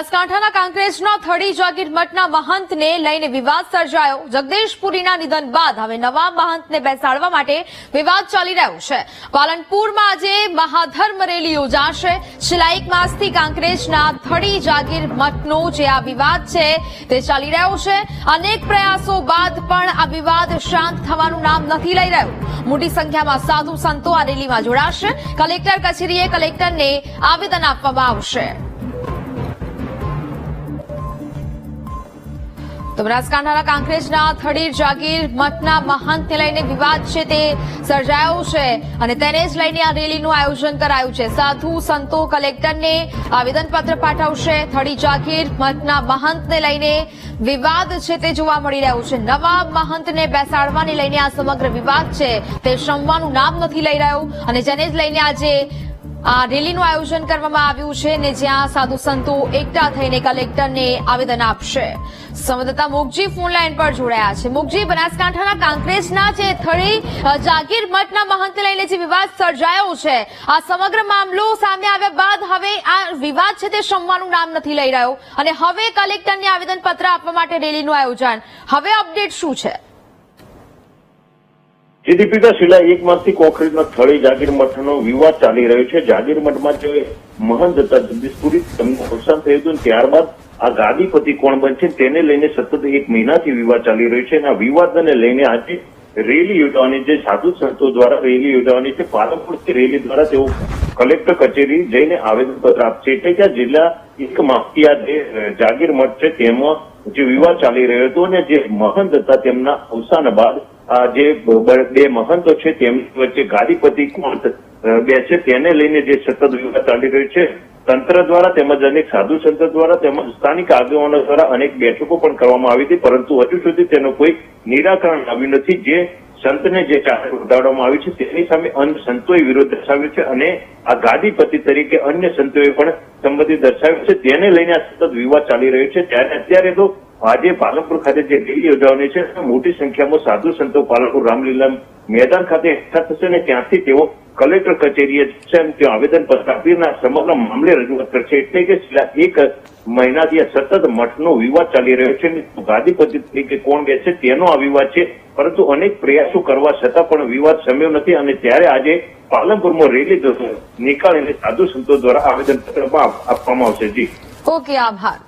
બનાસકાંઠાના કાંકરેજના થડી જાગીર મઠના મહંતને લઈને વિવાદ સર્જાયો। જગદીશપુરીના નિધન બાદ હવે નવા મહંતને બેસાડવા માટે વિવાદ ચાલી રહ્યો છે। પાલનપુરમાં આજે મહાધર્મ રેલી યોજાશે। છેલ્લા એક માસથી કાંકરેજના થડી જાગીર મઠનો જે આ વિવાદ છે તે ચાલી રહ્યો છે। અનેક પ્રયાસો બાદ પણ આ વિવાદ શાંત થવાનું નામ નથી લઈ રહ્યો। મોટી સંખ્યામાં સાધુ સંતો આ રેલીમાં જોડાશે। કલેક્ટર કચેરીએ કલેક્ટરને આવેદન આપવામાં આવશે। તો બનાસકાંઠાના કાંકરેજના થડી જાગીર મઠના મહંતને લઈને વિવાદ છે તે સર્જાયો છે અને તેને જ લઈને આ રેલીનું આયોજન કરાયું છે। સાધુ સંતો કલેક્ટરને આવેદનપત્ર પાઠવશે। થડી જાગીર મઠના મહંતને લઈને વિવાદ છે તે જોવા મળી રહ્યું છે। નવા મહંતને બેસાડવાને લઈને આ સમગ્ર વિવાદ છે તે શમવાનું નામ નથી લઈ રહ્યું અને જેને જ લઈને આજે આ રેલીનું આયોજન કરવામાં આવ્યું છે ને જ્યાં સાધુ સંતો એકઠા થઈને કલેક્ટરને આવેદન આપશે। સંવાદદાતા મુકજી ફોન લાઈન પર જોડાયા છે। મુકજી, બનાસકાંઠાના કાંકરેજના જે થડી જાગીર મઠના મહંતને લઈને જે વિવાદ સર્જાયો છે, આ સમગ્ર મામલો સામે આવ્યા બાદ હવે આ વિવાદ છે તે શમવાનું નામ નથી લઈ રહ્યો અને હવે કલેક્ટરને આવેદનપત્ર આપવા માટે રેલીનું આયોજન। હવે અપડેટ શું છે? દીપિકા, છેલ્લા એક માસથી કોંકરેજના થડી જાગીર મઠનો વિવાદ ચાલી રહ્યો છે। જાગીર મઠમાં જે મહંત હતા જગદીશપુરી, તેમનું અવસાન થયું હતું ત્યારબાદ આ ગાદીપતિ કોણ બનશે તેને લઈને સતત એક મહિનાથી વિવાદ ચાલી રહ્યો છે અને આ વિવાદને લઈને આજે રેલી યોજવાની છે। સાધુ સંતો દ્વારા રેલી યોજવાની છે। પાલનપુરથી રેલી દ્વારા તેઓ કલેક્ટર કચેરી જઈને આવેદનપત્ર આપશે। એટલે કે જિલ્લા એક માસથી આ જે જાગીર મઠ છે તેમાં જે વિવાદ ચાલી રહ્યો હતો અને જે મહંત હતા તેમના અવસાન બાદ આ જે બે મહંતો છે તેમની વચ્ચે ગાદીપતિ કોણ બેસે તેને લઈને જે સતત વિવાદ ચાલી રહ્યો છે। તંત્ર દ્વારા તેમજ અનેક સાધુ સંતો દ્વારા તેમજ સ્થાનિક આગેવાનો દ્વારા અનેક બેઠકો પણ કરવામાં આવી હતી, પરંતુ હજુ સુધી તેનું કોઈ નિરાકરણ આવ્યું નથી। જે સંતને જે ચાદર ઉડાડવામાં આવી છે તેની સામે અન્ય સંતોએ વિરોધ દર્શાવ્યો છે અને આ ગાદીપતિ તરીકે અન્ય સંતોએ પણ સંમતિ દર્શાવી છે। તેને લઈને આ સતત વિવાદ ચાલી રહ્યો છે। ત્યારે અત્યારે તો આજે પાલનપુર ખાતે જે રેલી યોજવાની છે મોટી સંખ્યામાં સાધુ સંતો પાલનપુર રામલીલા મેદાન ખાતે એકઠા થશે અને ત્યાંથી તેઓ કલેક્ટર કચેરીએ જશે અને ત્યાં આવેદનપત્ર આપીને સમગ્ર મામલે રજૂઆત કરશે। એટલે કે છેલ્લા એક મહિનાથી આ સતત મઠનો વિવાદ ચાલી રહ્યો છે। ગાદીપતિ તરીકે કોણ બેસે તેનો આ વિવાદ છે, પરંતુ અનેક પ્રયાસો કરવા છતાં પણ વિવાદ શમ્યો નથી અને ત્યારે આજે પાલનપુરમાં રેલી નીકાળીને સાધુ સંતો દ્વારા આવેદનપત્ર આપવામાં આવશે। જી, ઓકે, આભાર।